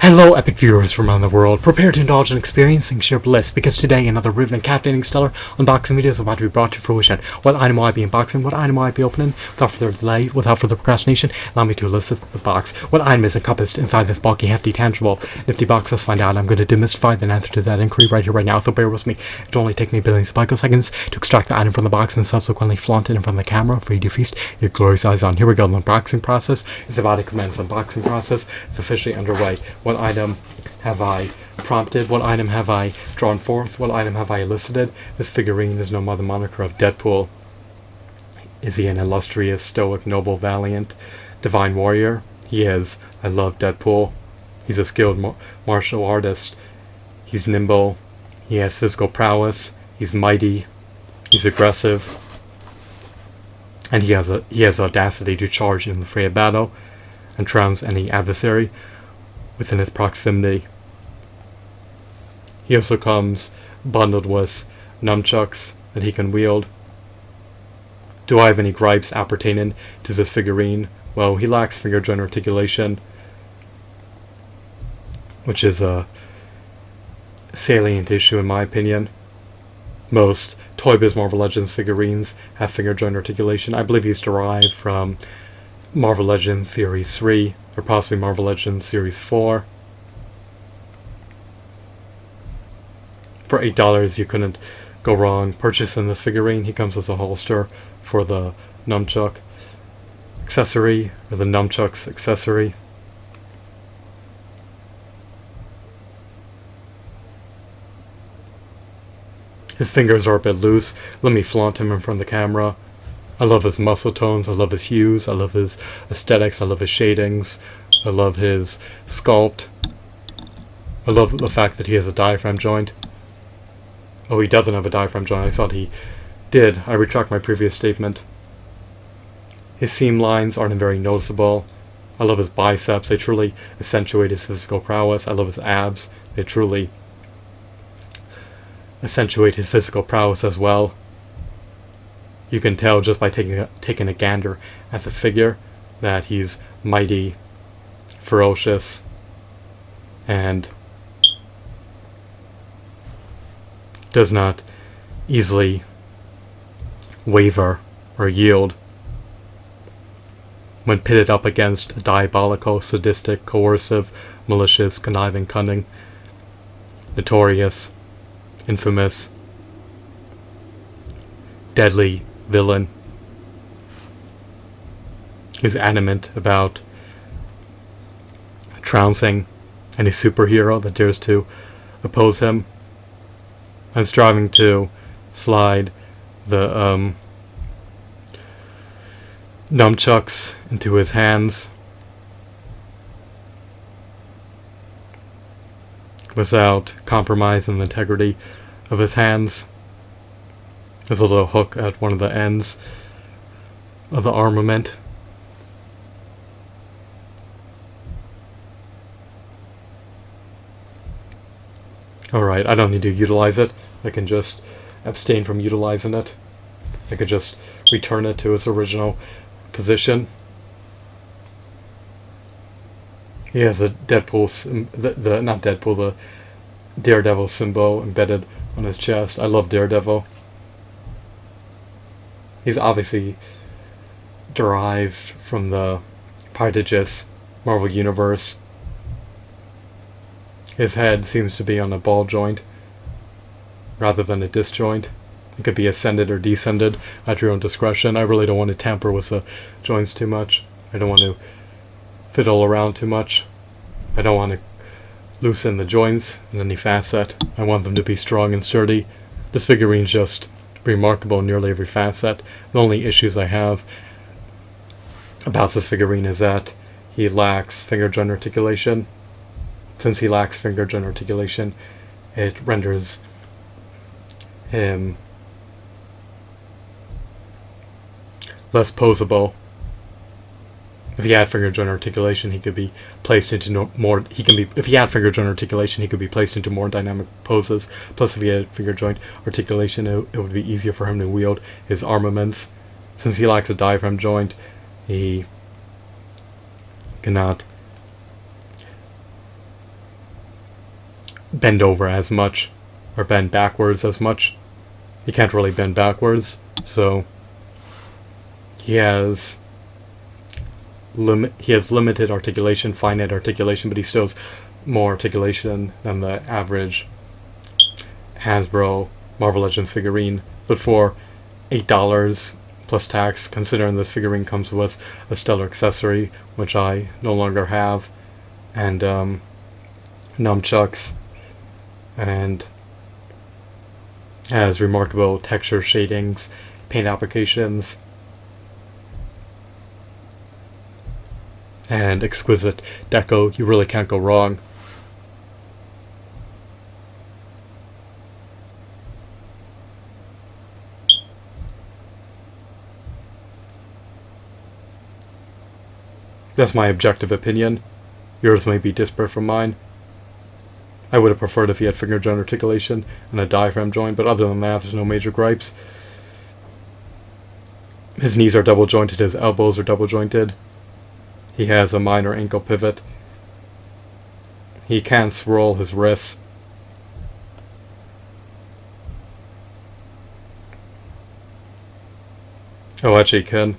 Hello, epic viewers from around the world. Prepare to indulge in experiencing sheer bliss, because today another riveting, captivating, stellar unboxing video is about to be brought to fruition. What item will I be unboxing? What item will I be opening? Without further delay, without further procrastination, allow me to elicit the box. What item is encompassed inside this bulky, hefty, tangible, nifty box? Let's find out. I'm going to demystify the answer to that inquiry right here, right now, so bear with me. It'll only take me billions of picoseconds to extract the item from the box and subsequently flaunt it in front of the camera for you to feast your glorious eyes on. Here we go. The unboxing process is about to commence. Unboxing process is officially underway. What item have I prompted? What item have I drawn forth? What item have I elicited? This figurine is no more the moniker of Deadpool. Is he an illustrious, stoic, noble, valiant, divine warrior? He is. I love Deadpool. He's a skilled martial artist. He's nimble. He has physical prowess. He's mighty. He's aggressive. And he has audacity to charge in the fray of battle and trounce any adversary within his proximity. He also comes bundled with nunchucks that he can wield. Do I have any gripes appertaining to this figurine? Well, he lacks finger joint articulation, which is a salient issue in my opinion. Most Toy Biz Marvel Legends figurines have finger joint articulation. I believe he's derived from Marvel Legends Series 3, or possibly Marvel Legends Series 4. For $8, you couldn't go wrong purchasing this figurine. He comes with a holster for the nunchuck accessory, or the nunchucks accessory. His fingers are a bit loose. Let me flaunt him in front of the camera. I love his muscle tones, I love his hues, I love his aesthetics, I love his shadings, I love his sculpt. I love the fact that he has a diaphragm joint. Oh, he doesn't have a diaphragm joint. I thought he did. I retract my previous statement. His seam lines aren't very noticeable. I love his biceps. They truly accentuate his physical prowess. I love his abs. They truly accentuate his physical prowess as well. You can tell just by taking a gander at the figure that he's mighty, ferocious, and does not easily waver or yield when pitted up against a diabolical, sadistic, coercive, malicious, conniving, cunning, notorious, infamous, deadly villain who's adamant about trouncing any superhero that dares to oppose him. I'm striving to slide the nunchucks into his hands without compromising the integrity of his hands. There's a little hook at one of the ends of the armament. Alright, I don't need to utilize it. I can just abstain from utilizing it. I could just return it to its original position. He has a Deadpool, the Daredevil symbol embedded on his chest. I love Daredevil. He's obviously derived from the prodigious Marvel Universe. His head seems to be on a ball joint rather than a disc joint. It could be ascended or descended at your own discretion. I really don't want to tamper with the joints too much. I don't want to fiddle around too much. I don't want to loosen the joints in any facet. I want them to be strong and sturdy. This figurine's just remarkable in nearly every facet. The only issues I have about this figurine is that he lacks finger joint articulation. Since he lacks finger joint articulation, it renders him less posable. If he had finger joint articulation, he could be placed into more. If he had finger joint articulation, he could be placed into more dynamic poses. Plus, if he had finger joint articulation, it would be easier for him to wield his armaments. Since he lacks a diaphragm joint, he cannot bend over as much or bend backwards as much. He can't really bend backwards, so he has limited articulation, finite articulation, but he still has more articulation than the average Hasbro Marvel Legends figurine. But for $8 plus tax, considering this figurine comes with a stellar accessory, which I no longer have, and nunchucks, and has remarkable texture shadings, paint applications, and exquisite deco, you really can't go wrong. That's my objective opinion. Yours may be disparate from mine. I would have preferred if he had finger joint articulation and a diaphragm joint, but other than that, there's no major gripes. His knees are double jointed, his elbows are double jointed. He has a minor ankle pivot. He can swirl his wrists. Oh, actually he can.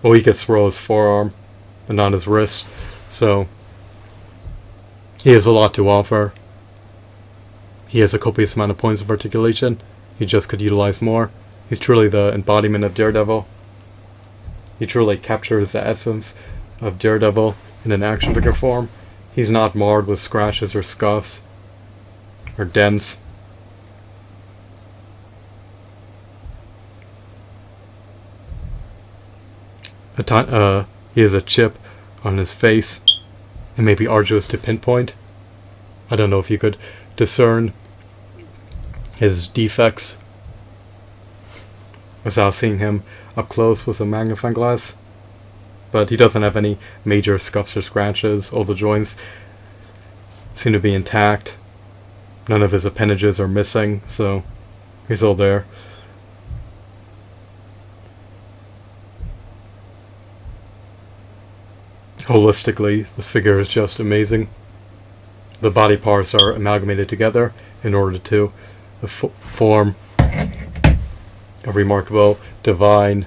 Well, he could swirl his forearm, but not his wrist. So, he has a lot to offer. He has a copious amount of points of articulation. He just could utilize more. He's truly the embodiment of Daredevil. He truly captures the essence of Daredevil in an action figure form. He's not marred with scratches or scuffs or dents. He has a chip on his face. It may be arduous to pinpoint. I don't know if you could discern his defects without seeing him up close with a magnifying glass. But he doesn't have any major scuffs or scratches. All the joints seem to be intact. None of his appendages are missing, so he's all there. Holistically, this figure is just amazing. The body parts are amalgamated together in order to form a remarkable, divine,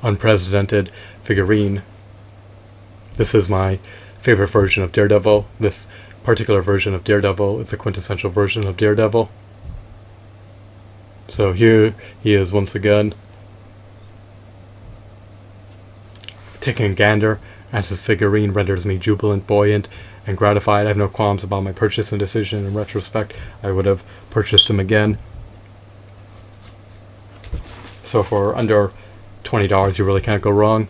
unprecedented figurine. This is my favorite version of Daredevil. This particular version of Daredevil is the quintessential version of Daredevil. So here he is once again, taking a gander as his figurine renders me jubilant, buoyant, and gratified. I have no qualms about my purchase and decision. In retrospect, I would have purchased him again. So for under $20, you really can't go wrong.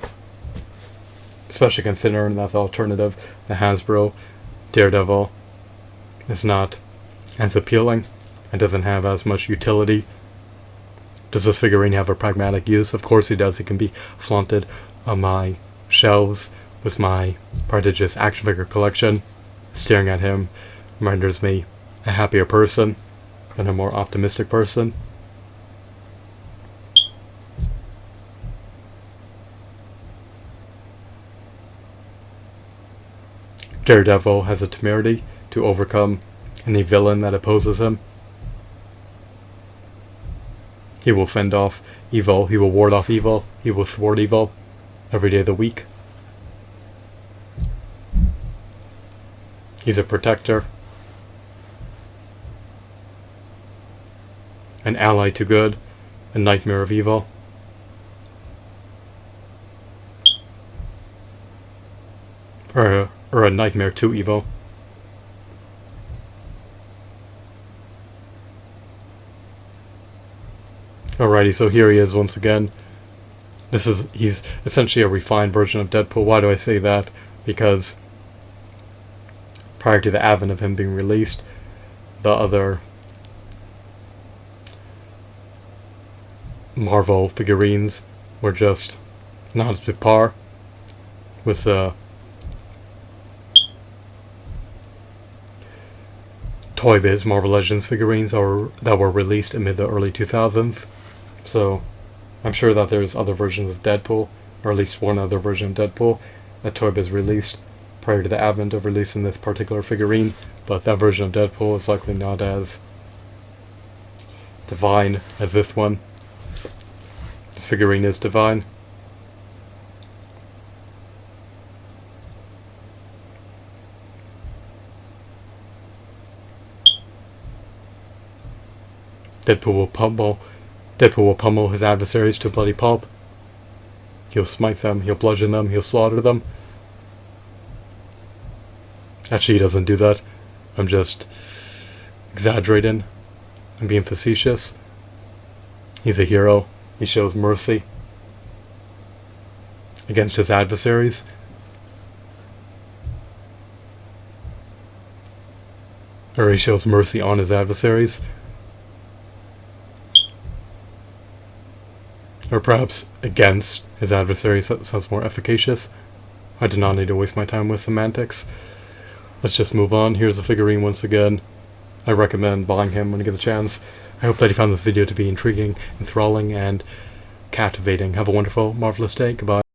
Especially considering that the alternative, the Hasbro Daredevil, is not as appealing and doesn't have as much utility. Does this figurine have a pragmatic use? Of course he does. He can be flaunted on my shelves with my prodigious action figure collection. Staring at him renders me a happier person and a more optimistic person. Daredevil has a temerity to overcome any villain that opposes him. He will fend off evil, he will ward off evil, he will thwart evil every day of the week. He's a protector, an ally to good, a nightmare of evil. Or a nightmare to evil. Alrighty, so here he is once again. He's essentially a refined version of Deadpool. Why do I say that? Because prior to the advent of him being released, the other Marvel figurines were just not up to par with Toy Biz Marvel Legends figurines that were released in the early 2000s. So I'm sure that there's other versions of Deadpool, or at least one other version of Deadpool that Toy Biz released prior to the advent of releasing this particular figurine, but that version of Deadpool is likely not as divine as this one. This figurine is divine. Deadpool will pummel his adversaries to bloody pulp. He'll smite them, he'll bludgeon them, he'll slaughter them. Actually, he doesn't do that. I'm just exaggerating. I'm being facetious. He's a hero. He shows mercy against his adversaries. Or he shows mercy on his adversaries. Or perhaps against his adversaries. That sounds more efficacious. I do not need to waste my time with semantics. Let's just move on. Here's the figurine once again. I recommend buying him when you get the chance. I hope that you found this video to be intriguing, enthralling, and captivating. Have a wonderful, marvelous day. Goodbye.